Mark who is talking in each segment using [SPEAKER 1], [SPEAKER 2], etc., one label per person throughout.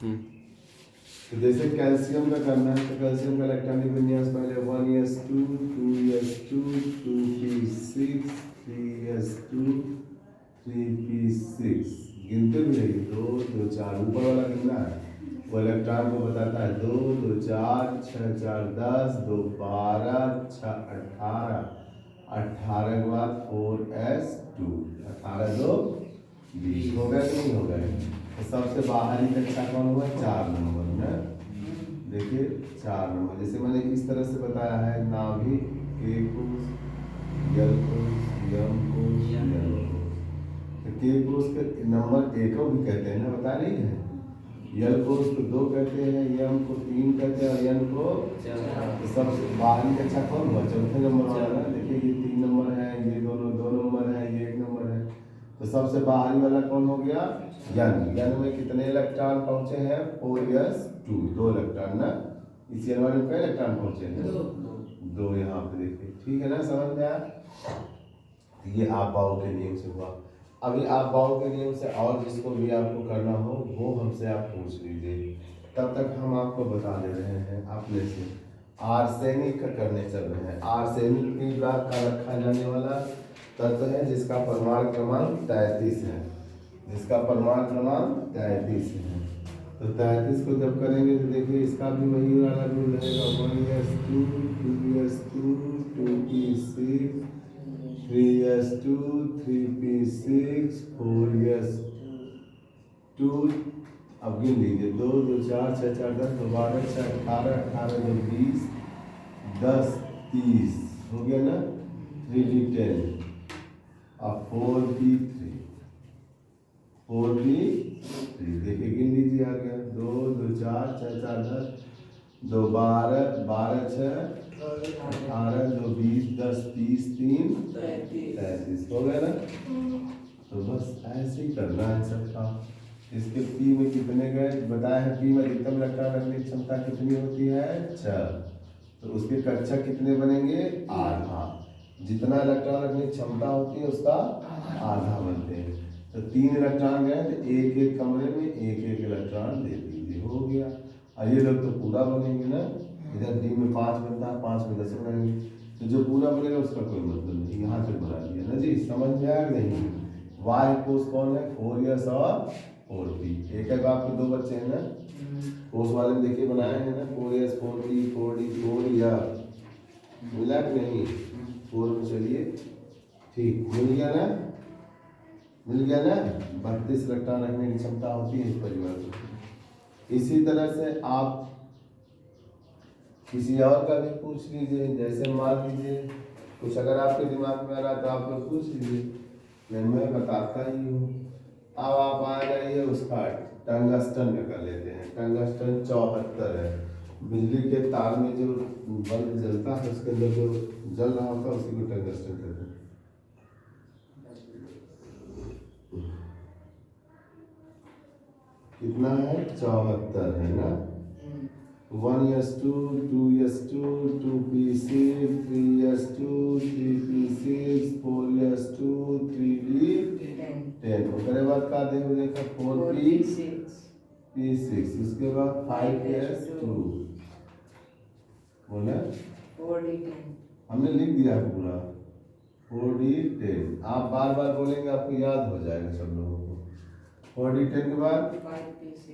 [SPEAKER 1] तो जैसे कैल्शियम का करना है तो कैल्शियम का इलेक्ट्रॉनिक विन्यास पहले 1s2 2s2 2p6 3s2 3p6 गिनते भी रहिए 2 2 4 ऊपर वाला गिनना है वो इलेक्ट्रॉन को बताता है 2 2 4 6 4 10 2 12 6 18 18 के बाद 4s2 18 2 20 हो गया कि नहीं हो गया। तो सबसे बाहरी कक्षा कौन हुआ 4 नंबर में। देखिए 4 नंबर जैसे मैंने इस तरह से बताया है नाभिक के कोष जल कोष यम कोष जल कोष। तो के कोष के नंबर 1 भी कहते हैं ना बता नहीं है। यल कोष को 2 कहते हैं यम को 3 कहते हैं और यन को 4। तो सबसे बाहरी कक्षा कौन हुआ चौथे नंबर वाला ना। देखिए ये 3 नंबर है ये दोनों 2 नंबर है ये 1 नंबर है। तो सबसे बाहरी वाला कौन हो गया यन। यन में कितने इलेक्ट्रॉन पहुंचे हैं 4s2 2 इलेक्ट्रॉन ना। इस यन वाले में कई इलेक्ट्रॉन पहुंचे हैं 2 यहाँ पे देखिए ठीक है ना समझ में आया। ये आप बाउ के नियम से हुआ। अभी आप बाउ के नियम से और जिसको भी आपको करना हो वो हमसे आप पूछ लीजिए। तब तक हम आपको बता दे रहे हैं अपने से आर्सेनिक का करने चल रहे हैं। आर्सेनिक भी ब्लॉक का रखा जाने वाला तत्व है जिसका परमाणु क्रमांक 33 है। जिसका परमाणु क्रमांक 33 है। तो 33 को जब करेंगे तो देखिए इसका भी वही वाला रूल रहेगा 1s2 2s2 2p6 3s2 3p6 4s2। अब गिन लीजिए 2 2 4 6 4 10 2 12 6 18 18 2 20 10 30 हो गया ना 3d10 अब 4p3 देखिए गिन लीजिए आ गया 2 2 4 6 4 10 2 12 12 6 18 2 20 10 30 3 33 हो गया ना। तो बस ऐसे ही करना है सबका। इसके पी में कितने गए बताया है। पी में अधिकतम इलेक्ट्रॉन रखने की क्षमता कितनी होती है 6। तो उसके कक्षा कितने बनेंगे आधा। जितना इलेक्ट्रॉन रखने की क्षमता होती है उसका आधा बनते हैं। तो 3 इलेक्ट्रॉन गए तो एक एक कमरे में एक एक इलेक्ट्रॉन दे दीजिए हो गया। और ये लोग तो पूरा बनेंगे ना। इधर डी में 5 बनता है 5 में 10 बनाएंगे। तो जो पूरा बनेगा उसका कोई मतलब नहीं यहाँ तक बना दिया ना जी समझ में आया नहीं। वाई कोष कौन है 4s और 4p। एक एक आपके 2 बच्चे हैं ना कोष वाले में देखिए बनाए हैं ना 4s 4p 4d 4 या मिला कि नहीं 4 में चलिए ठीक मिल गया ना 32 इलेक्ट्रॉन रखने की क्षमता होती है इस परिवार में। इसी तरह से आप किसी और का भी पूछ लीजिए। जैसे मान लीजिए कुछ अगर आपके दिमाग में आ रहा है तो आप लोग पूछ लीजिए मैं बताता ही हूँ। अब आप आ जाइए उसका टंगस्टन का कर लेते हैं। टंगस्टन 74 है। बिजली के तार में जो बल्ब जलता है उसके अंदर जो जल रहा होता है उसी को टंगस्टन कहते हैं। कितना है 74 है ना। 1s2 2s2 2p6 3s2 3p6 4s2 3d10 उसके बाद का देखा 4p6 उसके बाद 5s2 बोला 4d10 हमने लिख दिया पूरा 4d10। आप बार बार बोलेंगे आपको याद हो जाएगा सब लोगों को। 4d10 के बाद 5p6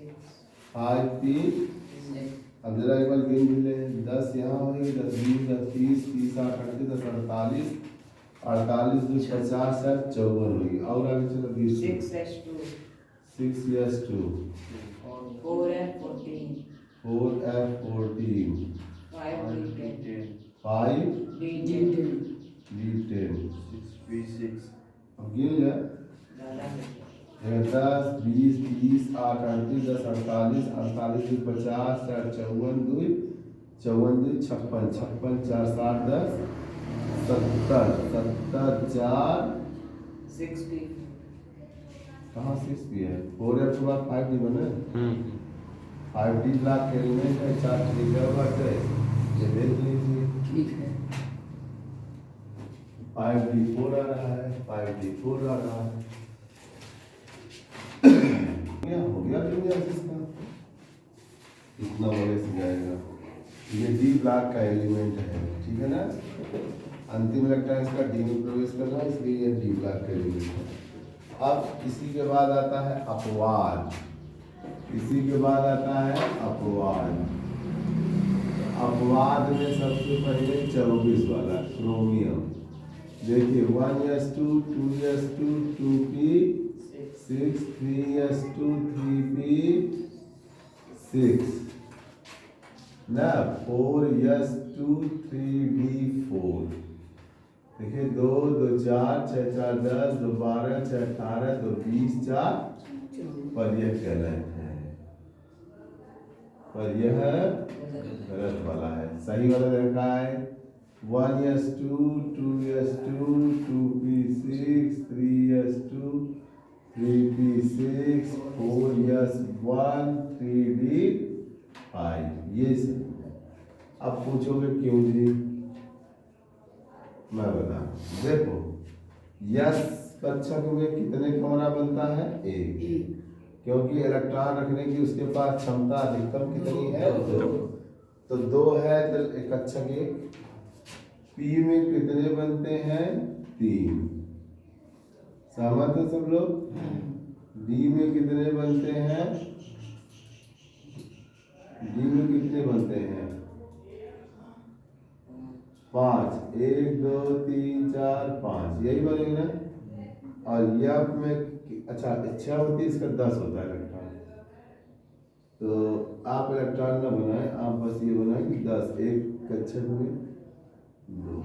[SPEAKER 1] अब जरा एक बार गिन भी ले 10 यहाँ होगी 10 20 10 30 30 8 38 10 48 48 2 50 7 54 होगी। और आगे चलो 20 6s2 4f14 5d10 6p6 अब गिन ले 10 20 30 8 38 10 48 48 2 50 4 54 2 56 56 4 60 10 70 70 4 60 कहाँ 6p है 4f के बाद 5d बने 5d ब्लॉक के एलिमेंट है 4 ट्रिगर बात है ये देख लीजिए ठीक है। 5d4 आ रहा है 5d4 आ रहा है हो गया विन्यास इसका। इतना बड़े से जाएगा। ये डी ब्लॉक का एलिमेंट है, ठीक है ना। अंतिम इलेक्ट्रॉन इसका डी में प्रवेश कर रहा है, इसलिए ये डी ब्लॉक का एलिमेंट है। अब इसी के बाद आता है अपवाद, इसी के बाद आता है अपवाद। अपवाद में सबसे पहले 24 वाला क्रोमियम। देखिए 1s2 2s2 2p6 3s2 3p6 ना 4s2 3d4। देखिए 2 2 4 6 4 10 2 12 6 18 2 20 4 पर यह गलत है, पर यह गलत वाला है। सही वाला रखा है 1s2 2s2 2p6 3s2 3p6 4s1 3d5, ये सही है। अब पूछोगे क्यों जी, मैं बता। देखो यस कक्षक में कितने कमरा बनता है, एक, क्योंकि इलेक्ट्रॉन रखने की उसके पास क्षमता अधिकतम कितनी है, 2। तो 2 है तो एक कक्षक एक। पी में कितने बनते हैं, 3। सहमत है सब लोग। डी में कितने बनते हैं, डी में कितने बनते हैं, 5। 1 2 3 4 5, यही बनेगा ना। और यफ में अच्छा इच्छा होती है, इसका 10 होता है इलेक्ट्रॉन। तो आप इलेक्ट्रॉन ना बनाए, आप बस ये बनाए कि 10 एक कक्षक में 2।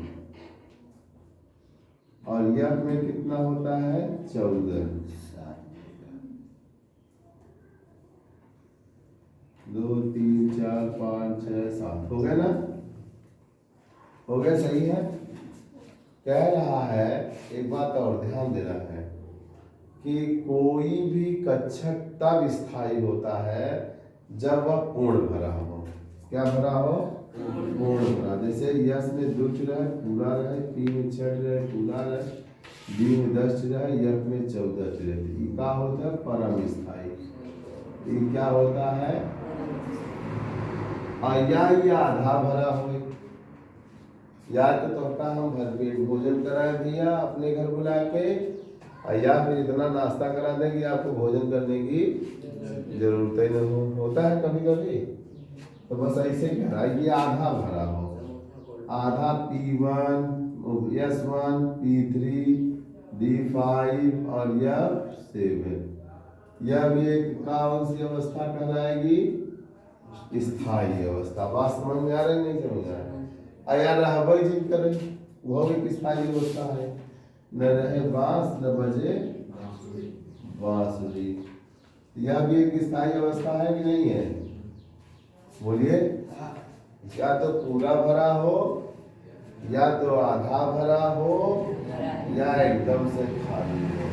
[SPEAKER 1] और यफ में कितना होता है, 14। 2 3 4 5 6 7 हो गया ना, हो गया, सही है। कह रहा है एक बात और ध्यान देना है कि कोई भी कक्षक तब स्थायी होता है जब वह पूर्ण भरा हो। क्या भरा हो, पूर्ण भरा। जैसे यस में 2 रहे पूरा रहे, पी में 6 रहे पूरा रहे, डी में 10 रहे, यफ में 14 रहे। क्या होता है, परम स्थायी। ये क्या होता है, या आधा भरा हो, या तो हम घर पे भोजन कराए भैया अपने घर बुला के, या फिर इतना नाश्ता करा दें कि आपको भोजन करने की जरूरत ही नहीं हो। होता है कभी कभी। तो बस ऐसे कह रहा है कि आधा भरा हो, आधा P1 S1 P3 D5 और यह 7। यह भी एक कौन सी अवस्था कहलाएगी, स्थायी अवस्था। बात समझ में आ रही नहीं समझ आ रही, अया रहबई जिन करे वो भी स्थायी अवस्था है। न रहे बांस न बजे बांसुरी, यह भी एक स्थायी अवस्था है कि नहीं है, बोलिए। या तो पूरा भरा हो, या तो आधा भरा हो, या एकदम से खाली हो।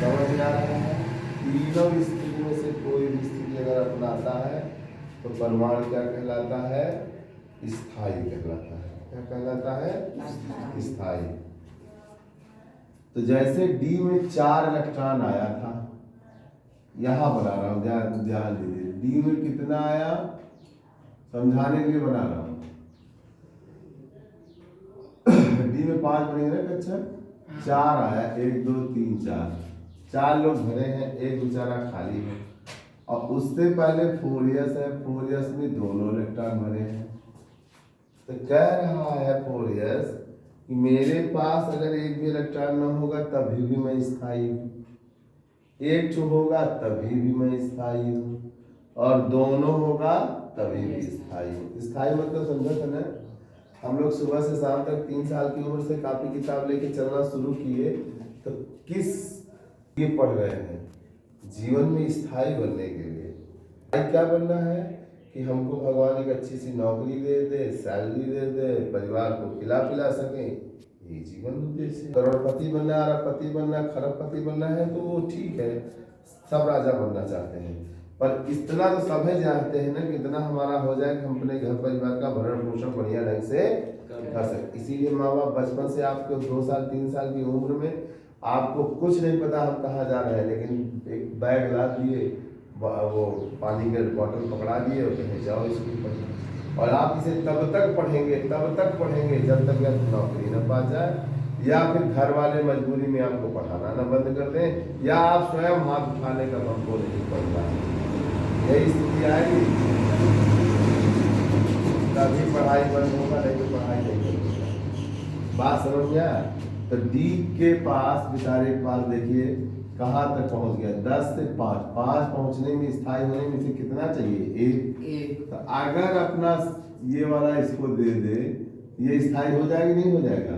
[SPEAKER 1] समझ में आ रहा है। तीनों स्थिति में से कोई भी स्थिति अगर अपनाता है तो परमाणु क्या कहलाता है, स्थायी कहलाता है। क्या कहलाता है, स्थायी। तो जैसे डी में 4 इलेक्ट्रॉन आया था, यहां बना रहा हूं, ध्यान दीजिए। डी में कितना आया, समझाने के लिए बना रहा हूं। डी में 5 बनेंगे ना कक्षक, 4 आया, 1 2 3 4, 4 लोग भरे हैं, एक बेचारा खाली है। और उससे पहले 4s है, 4s में दोनों इलेक्ट्रॉन भरे हैं। तो कह रहा है 4s कि मेरे पास अगर एक भी इलेक्ट्रॉन न होगा तभी भी मैं स्थायी हूँ, एक जो होगा तभी भी मैं स्थायी हूँ, और दोनों होगा तभी भी स्थायी हूँ। स्थायी मतलब समझा था ना। हम लोग सुबह से शाम तक 3 साल की उम्र से कॉपी किताब लेके चलना शुरू किए, तो किस ये पढ़ रहे हैं, जीवन में स्थायी बनने के लिए। क्या बनना है कि हमको भगवान एक अच्छी सी नौकरी दे दे, सैलरी दे दे, परिवार को खिला पिला सके, ये जीवन उद्देश्य। करोड़पति बनना, अरबपति बनना, खरबपति बनना है तो वो ठीक है, सब राजा बनना चाहते हैं, पर इतना तो सभी जानते हैं ना कि इतना हमारा हो जाए कि हम अपने घर परिवार का भरण पोषण बढ़िया ढंग से कर सके। इसीलिए माँ बाप बचपन से आपको 2 साल 3 साल की उम्र में आपको कुछ नहीं पता हम कहाँ जा रहे हैं, लेकिन एक बैग ला दिए, वो पानी के बॉटल पकड़ा दिए और कहे जाओ स्कूल पढ़ो। और आप इसे तब तक पढ़ेंगे जब तक या नौकरी न पा जाए, या फिर घर वाले मजबूरी में आपको पढ़ाना न बंद कर दें, या आप स्वयं हाथ उठाने का हमको नहीं पड़ रहा है। यही स्थिति आएगी तभी पढ़ाई बंद होगा, नहीं तो पढ़ाई नहीं होगा। बात समझ में आया? तो डी के पास, बेचारे के पास देखिए कहाँ तक पहुंच गया, 10 से 5 पहुंचने में, स्थायी होने में इसे कितना चाहिए? 1। तो अगर अपना ये वाला इसको दे दे, ये स्थायी हो जाएगा नहीं हो जाएगा?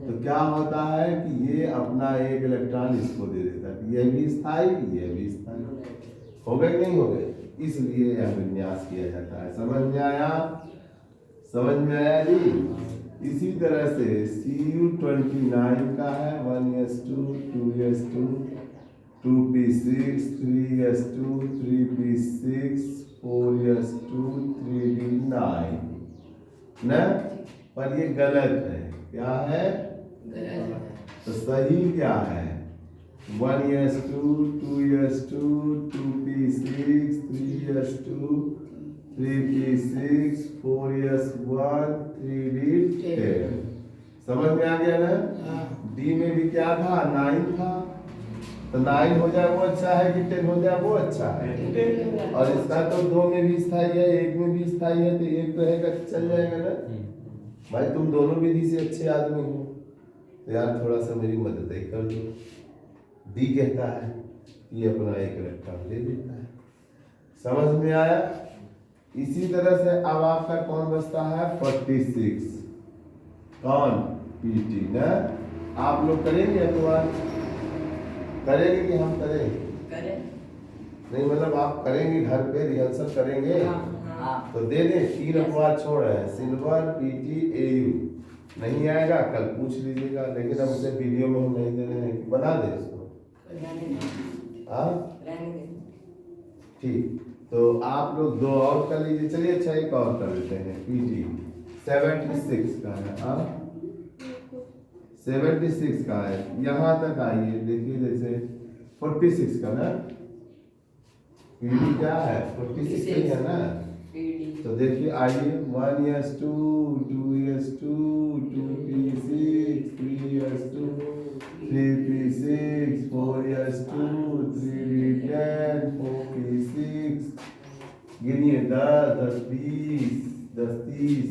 [SPEAKER 1] तो क्या होता है कि ये अपना 1 इलेक्ट्रॉन इसको दे देता है, ये भी स्थायी, ये भी स्थायी हो गए नहीं हो गए, इसलिए यह विन्यास किया जाता है। समझ में आया? समझ में आया जी? इसी तरह से Cu29 का है 1s2 2s2 2p6 3s2 3p6 4s2 3d9 न, पर ये गलत है। क्या है? तो सही क्या है? 1s2 2s2 2p6 3s2 3p6 4s1 3d10। समझ में आ गया ना? डी में भी क्या था? 9 था। तो 9 हो जाए वो अच्छा है कि 10 हो जाए वो अच्छा है? और इसका तो 2 में भी स्थायी है, 1 में भी स्थायी है, तो 1 तो रहेगा, चल जाएगा ना भाई। तुम दोनों विधि से अच्छे आदमी हो, तो यार थोड़ा सा मेरी मदद ही कर दो। डी कहता है ये अपना 1 इलेक्ट्रॉन दे देता है। समझ में आया? इसी तरह से अब आपका कौन बचता है? 46। कौन? पीटी ना। आप लोग करेंगे अखबार? करेंगे कि हम करें? नहीं मतलब आप करेंगे, घर पे रिहर्सल करेंगे? तो दे दें। 3 अपवाद छोड़ रहे हैं, सिल्वर पीटी एयू। नहीं आएगा कल पूछ लीजिएगा, लेकिन अब उसे वीडियो में हम नहीं दे रहे हैं, बना दे इसको। ठीक, तो आप लोग 2 और कर लीजिए। चलिए अच्छा एक और कर लेते हैं। पीटी 76 का है, 76 का है। यहाँ तक आइए, देखिए जैसे 46 का ना, पीडी क्या है? 46 है ना। तो देखिए आइए 1s2 2s2 2p6 3s2 3p6 4s2 3d10 4p6। गिनिए 10 10 20 10 30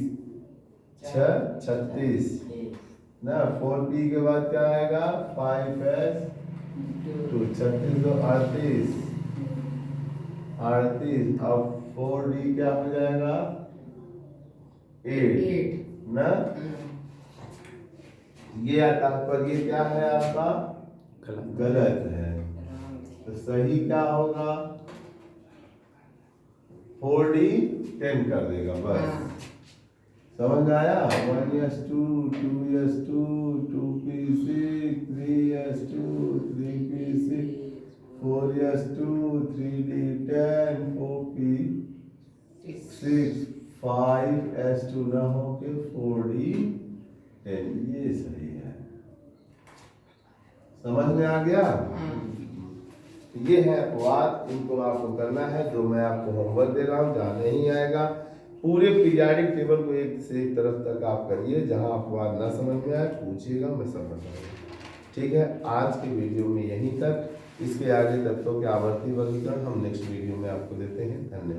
[SPEAKER 1] 6 36 ना। 4p के बाद क्या आएगा? 5s 2 36 2 38 38। अब 4d क्या हो जाएगा? 8 ना। ये आता है, पर ये क्या है आपका? गलत है। तो सही क्या होगा? 4d 10 कर देगा बस। समझ आया? 1s2 2s2 2p6 3s2 3p6 4s2 3d10 4p6 5s2 ना हो के 4d10, ये सही है। समझ में आ गया? ये है अपवाद, इनको आपको करना है, जो मैं आपको होमवर्क दे रहा हूँ, जहाँ नहीं आएगा पूरे पीरियाडिक टेबल को एक से एक तरफ तक आप करिए, जहाँ अपवाद ना समझ में आए पूछिएगा, मैं समझ आऊँगा। ठीक है, आज के वीडियो में यहीं तक। इसके आगे तत्वों के आवर्ती वर्गीकरण हम नेक्स्ट वीडियो में आपको देते हैं। धन्यवाद।